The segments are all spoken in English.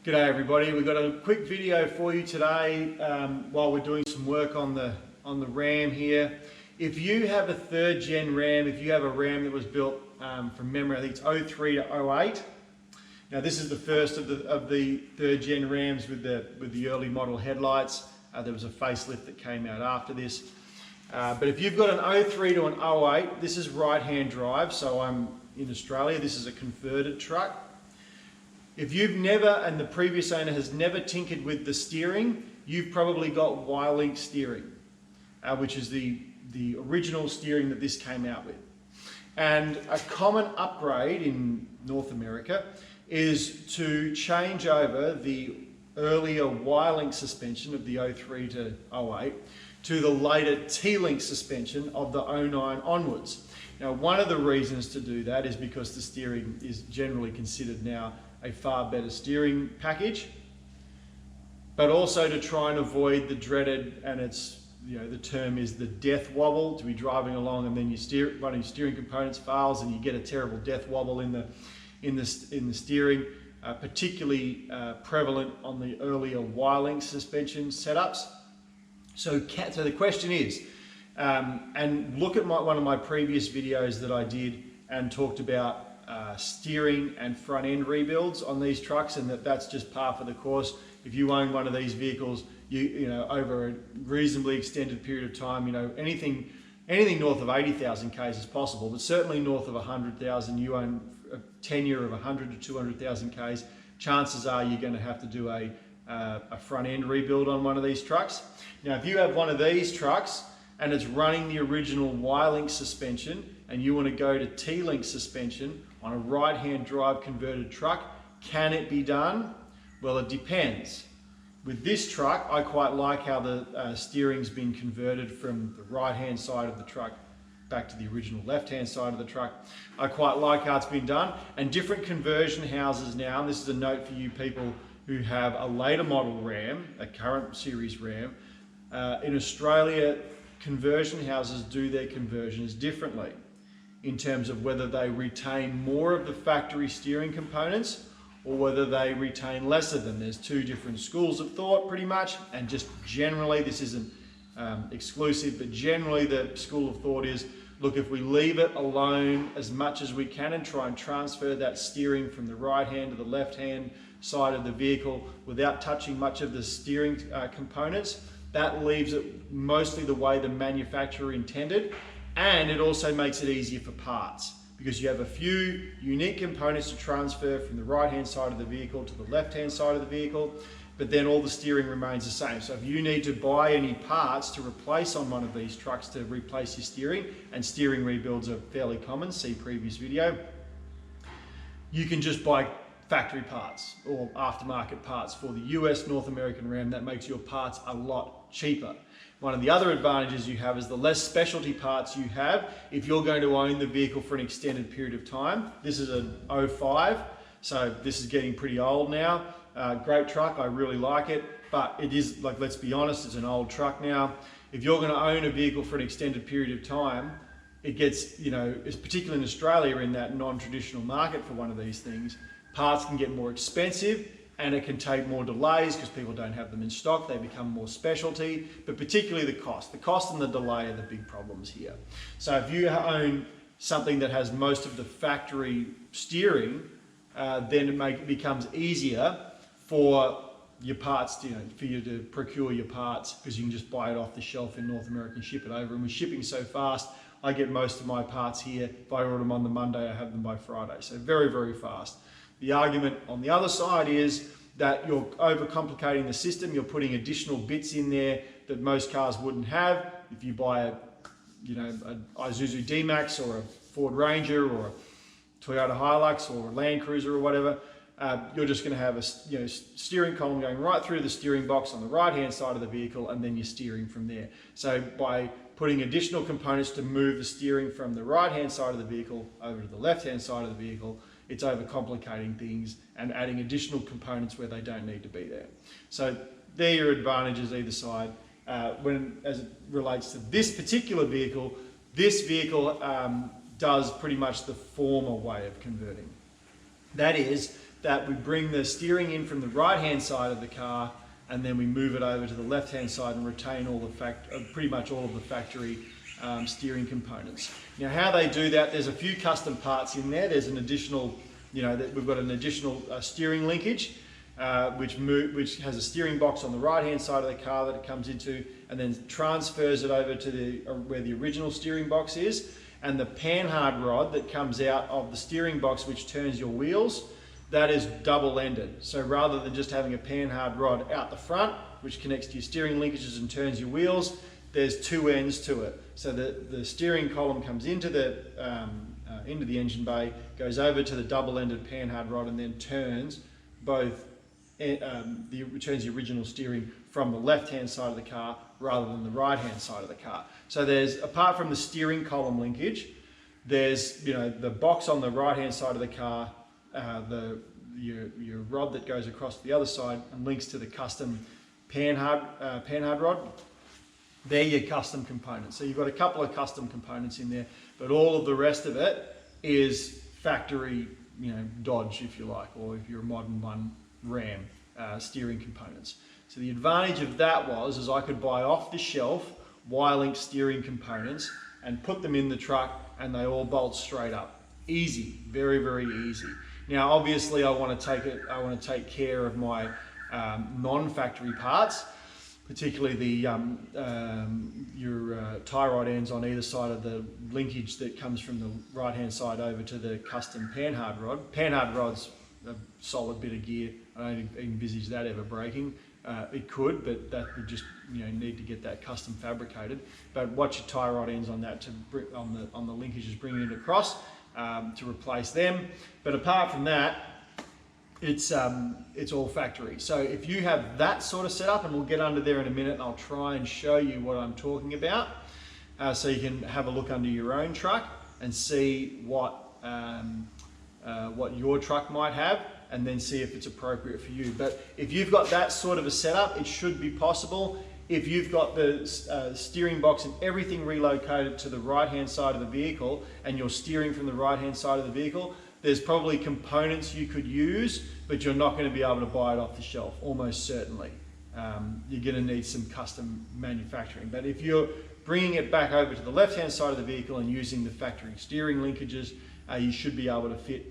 G'day everybody, we've got a quick video for you today while we're doing some work on the RAM here. If you have a third gen RAM, if you have a RAM that was built from memory, I think it's 03 to 08. Now this is the first of the third gen RAMs with the early model headlights. There was a facelift that came out after this. But if you've got an 03 to an 08, this is right hand drive, so I'm in Australia, this is a converted truck. If you've never, and the previous owner has never tinkered with the steering, you've probably got Y-link steering, which is the original steering that this came out with. And a common upgrade in North America is to change over the earlier Y-link suspension of the 03 to 08 to the later T-link suspension of the 09 onwards. Now, one of the reasons to do that is because the steering is generally considered now a far better steering package, but also to try and avoid the dreaded, and it's, the term is the death wobble, to be driving along and then one of your steering components fails and you get a terrible death wobble in the steering, particularly prevalent on the earlier Y-link suspension setups. So the question is, and look at one of my previous videos that I did and talked about steering and front end rebuilds on these trucks, and that's just par for the course. If you own one of these vehicles, over a reasonably extended period of time, anything north of 80,000 Ks is possible, but certainly north of 100,000, you own a tenure of 100 to 200,000 Ks, chances are you're going to have to do a front end rebuild on one of these trucks. Now, if you have one of these trucks and it's running the original Y-link suspension and you want to go to T-link suspension on a right-hand drive converted truck, can it be done? Well, it depends. With this truck, I quite like how the steering's been converted from the right-hand side of the truck back to the original left-hand side of the truck. I quite like how it's been done. And different conversion houses now, and this is a note for you people who have a later model RAM, a current series RAM, in Australia, conversion houses do their conversions differently in terms of whether they retain more of the factory steering components or whether they retain less of them. There's two different schools of thought pretty much, and just generally, this isn't exclusive, but generally the school of thought is, look, if we leave it alone as much as we can and try and transfer that steering from the right hand to the left hand side of the vehicle without touching much of the steering components, that leaves it mostly the way the manufacturer intended, and it also makes it easier for parts because you have a few unique components to transfer from the right hand side of the vehicle to the left hand side of the vehicle, but then all the steering remains the same. So if you need to buy any parts to replace on one of these trucks to replace your steering, and steering rebuilds are fairly common, see previous video, you can just buy factory parts or aftermarket parts for the US North American RAM. That makes your parts a lot cheaper. One of the other advantages you have is the less specialty parts you have if you're going to own the vehicle for an extended period of time. This is an 05, so this is getting pretty old now. Great truck, I really like it, but it is, like, let's be honest, it's an old truck now. If you're going to own a vehicle for an extended period of time, it gets, it's particularly in Australia, in that non-traditional market for one of these things, parts can get more expensive and it can take more delays because people don't have them in stock. They become more specialty, but particularly the cost. The cost and the delay are the big problems here. So if you own something that has most of the factory steering, then it becomes easier for your parts, for you to procure your parts, because you can just buy it off the shelf in North America and ship it over. And with shipping so fast, I get most of my parts here. If I order them on the Monday, I have them by Friday. So very, very fast. The argument on the other side is that you're overcomplicating the system. You're putting additional bits in there that most cars wouldn't have. If you buy an Isuzu D-Max or a Ford Ranger or a Toyota Hilux or a Land Cruiser or whatever, you're just going to have a steering column going right through the steering box on the right-hand side of the vehicle, and then you're steering from there. So by putting additional components to move the steering from the right-hand side of the vehicle over to the left-hand side of the vehicle, it's overcomplicating things and adding additional components where they don't need to be there. So there are your advantages either side. As it relates to this particular vehicle, this vehicle does pretty much the former way of converting. That is, that we bring the steering in from the right-hand side of the car, and then we move it over to the left-hand side and retain all the pretty much all of the factory steering components. Now, how they do that, there's a few custom parts in there. There's an additional, we've got an additional steering linkage, which has a steering box on the right-hand side of the car that it comes into, and then transfers it over to where the original steering box is. And the panhard rod that comes out of the steering box, which turns your wheels, that is double-ended. So rather than just having a panhard rod out the front, which connects to your steering linkages and turns your wheels, there's two ends to it. So the steering column comes into the engine bay, goes over to the double-ended panhard rod, and then turns turns the original steering from the left-hand side of the car rather than the right-hand side of the car. So there's, apart from the steering column linkage, there's the box on the right-hand side of the car, your rod that goes across to the other side and links to the custom panhard rod. They're your custom components. So you've got a couple of custom components in there, but all of the rest of it is factory, Dodge, if you like, or if you're a modern one, Ram steering components. So the advantage of that is I could buy off the shelf Y-link steering components and put them in the truck, and they all bolt straight up. Easy, very, very easie. Now, obviously, I want to take care of my non-factory parts, particularly your tie rod ends on either side of the linkage that comes from the right-hand side over to the custom panhard rod. Panhard rod's a solid bit of gear. I don't envisage that ever breaking. It could, but that would just need to get that custom fabricated. But watch your tie rod ends on that on the linkages, bringing it across to replace them. But apart from that, it's all factory. So if you have that sort of setup, and we'll get under there in a minute, and I'll try and show you what I'm talking about, so you can have a look under your own truck and see what your truck might have, and then see if it's appropriate for you. But if you've got that sort of a setup, it should be possible. If you've got the steering box and everything relocated to the right-hand side of the vehicle, and you're steering from the right-hand side of the vehicle, there's probably components you could use, but you're not going to be able to buy it off the shelf, almost certainly. You're going to need some custom manufacturing. But if you're bringing it back over to the left-hand side of the vehicle and using the factory steering linkages, you should be able to fit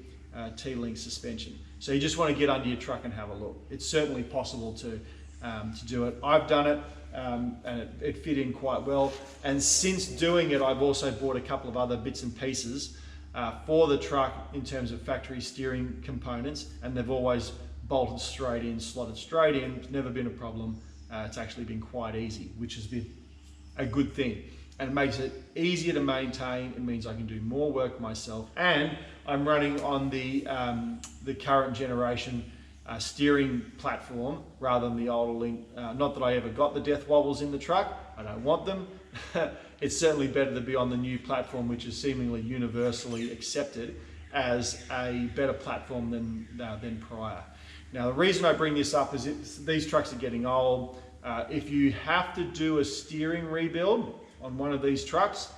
T-link suspension. So you just want to get under your truck and have a look. It's certainly possible to do it. I've done it, and it fit in quite well. And since doing it, I've also bought a couple of other bits and pieces for the truck in terms of factory steering components, and they've always bolted straight in, slotted straight in. It's never been a problem. It's actually been quite easy, which has been a good thing. And it makes it easier to maintain. It means I can do more work myself, and I'm running on the current generation steering platform rather than the older link. Not that I ever got the death wobbles in the truck. I don't want them. It's certainly better to be on the new platform, which is seemingly universally accepted as a better platform than prior. Now, the reason I bring this up is these trucks are getting old. If you have to do a steering rebuild on one of these trucks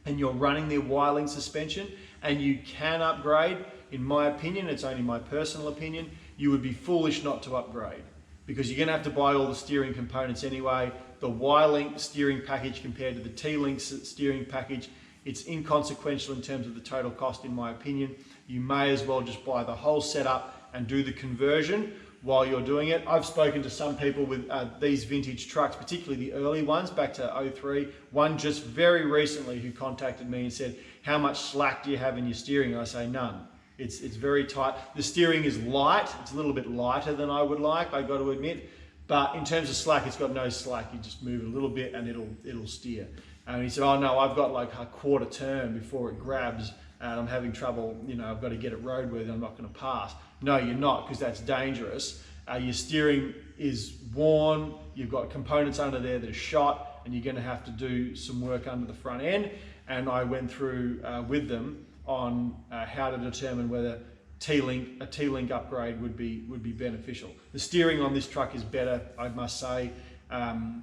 and you're running their Y-link suspension and you can upgrade, in my opinion, it's only my personal opinion, you would be foolish not to upgrade, because you're going to have to buy all the steering components anyway. The Y-link steering package compared to the T-link steering package, it's inconsequential in terms of the total cost, in my opinion. You may as well just buy the whole setup and do the conversion while you're doing it. I've spoken to some people with these vintage trucks, particularly the early ones back to 03. One just very recently who contacted me and said, how much slack do you have in your steering? And I say, none. It's very tight. The steering is light. It's a little bit lighter than I would like, I got to admit. But in terms of slack, it's got no slack. You just move it a little bit and it'll steer. And he said, oh no, I've got like a quarter turn before it grabs and I'm having trouble, I've got to get it roadworthy, I'm not going to pass. No, you're not, because that's dangerous. Your steering is worn, you've got components under there that are shot, and you're going to have to do some work under the front end. And I went through with them on how to determine whether a T-link upgrade would be beneficial. The steering on this truck is better, I must say. From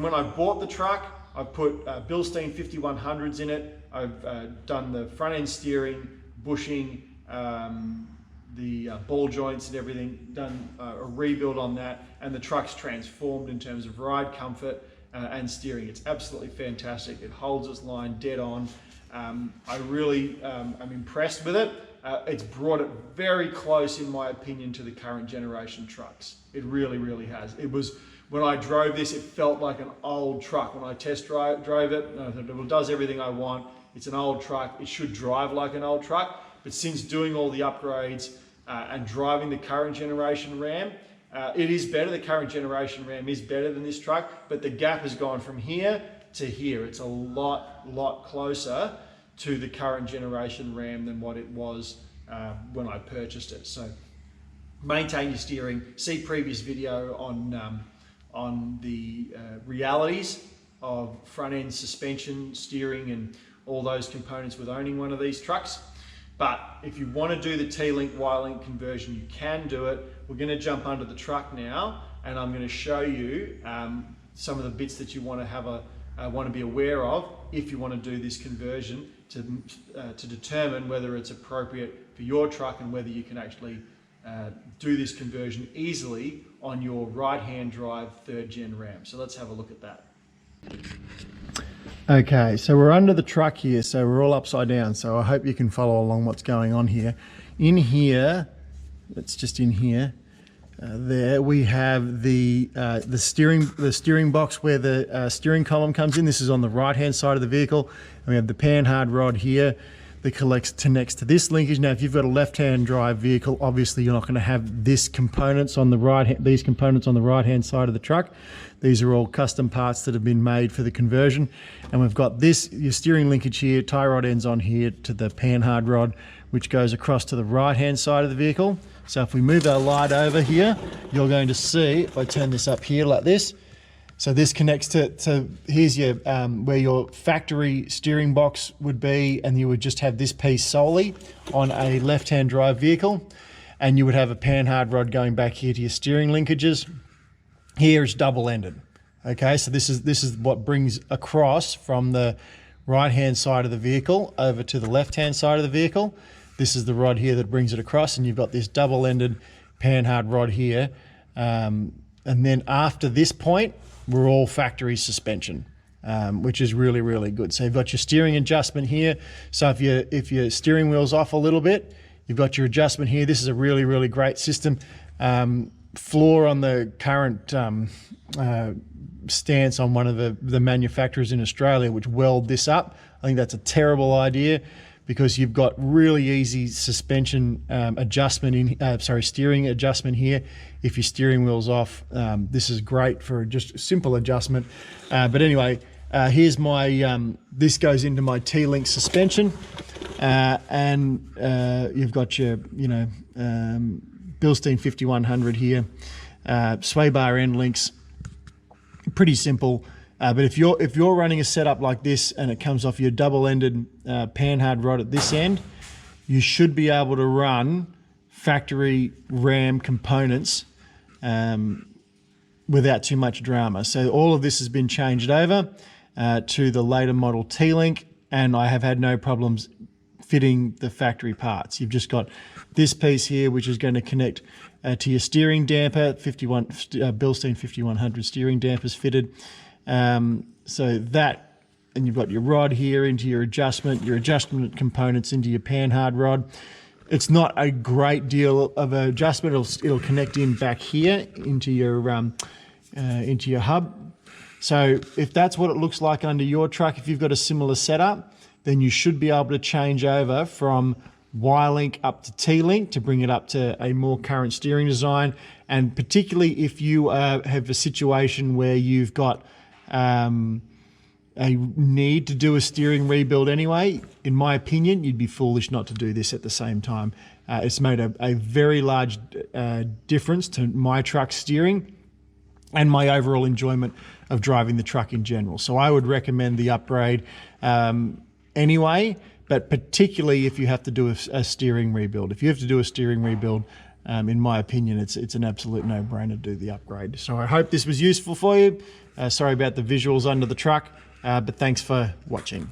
when I bought the truck, I've put Bilstein 5100s in it. I've done the front end steering, bushing, ball joints and everything, done a rebuild on that, and the truck's transformed in terms of ride comfort and steering. It's absolutely fantastic. It holds its line dead on. I really am impressed with it. It's brought it very close, in my opinion, to the current generation trucks. It really, really has. It was, when I drove this, it felt like an old truck. When I test drove it, I thought, it does everything I want. It's an old truck. It should drive like an old truck. But since doing all the upgrades and driving the current generation Ram, it is better. The current generation Ram is better than this truck, but the gap has gone from here to here. It's a lot closer to the current generation Ram than what it was when I purchased it. So maintain your steering. See previous video on the realities of front end suspension, steering, and all those components with owning one of these trucks. But if you want to do the T-Link Y-Link conversion, you can do it. We're going to jump under the truck now, and I'm going to show you some of the bits that you want to have be aware of if you want to do this conversion to determine whether it's appropriate for your truck and whether you can actually do this conversion easily on your right-hand drive 3rd gen Ram. So let's have a look at that. Okay, so we're under the truck here, so we're all upside down, so I hope you can follow along what's going on here. In here, it's just in here, there we have the steering box where the steering column comes in. This is on the right hand side of the vehicle, and we have the panhard rod here that connects to this linkage. Now if you've got a left-hand drive vehicle, obviously you're not going to have these components on the right hand side of the truck. These are all custom parts that have been made for the conversion. And we've got your steering linkage here, tie rod ends on here to the panhard rod, which goes across to the right hand side of the vehicle. So if we move our light over here, you're going to see, if I turn this up here like this, so this connects to here's your where your factory steering box would be, and you would just have this piece solely on a left-hand drive vehicle, and you would have a panhard rod going back here to your steering linkages. Here is double-ended. Okay, so this is what brings across from the right-hand side of the vehicle over to the left-hand side of the vehicle. This is the rod here that brings it across, and you've got this double-ended panhard rod here. And then after this point, we're all factory suspension, which is really, really good. So you've got your steering adjustment here. So if your steering wheel's off a little bit, you've got your adjustment here. This is a really, really great system. Flaw on the current stance on one of the manufacturers in Australia, which weld this up. I think that's a terrible idea, because you've got really easy suspension adjustment steering adjustment here. If your steering wheel's off, this is great for just a simple adjustment. But anyway, here's my, this goes into my T-Link suspension, and you've got your, Bilstein 5100 here, sway bar end links, pretty simple. But if you're running a setup like this and it comes off your double-ended panhard rod at this end, you should be able to run factory Ram components without too much drama. So all of this has been changed over to the later model T-Link, and I have had no problems fitting the factory parts. You've just got this piece here, which is going to connect to your steering damper. Bilstein 5100 steering dampers fitted. So that, and you've got your rod here into your adjustment components into your panhard rod. It's not a great deal of adjustment. It'll connect in back here into your hub. So if that's what it looks like under your truck, if you've got a similar setup, then you should be able to change over from Y-Link up to T-Link to bring it up to a more current steering design. And particularly if you have a situation where you've got a need to do a steering rebuild anyway, in my opinion, you'd be foolish not to do this at the same time. It's made a very large difference to my truck steering and my overall enjoyment of driving the truck in general. So I would recommend the upgrade anyway, but particularly if you have to do a steering rebuild. If you have to do a steering rebuild, in my opinion, it's an absolute no-brainer to do the upgrade. So I hope this was useful for you. Sorry about the visuals under the truck, but thanks for watching.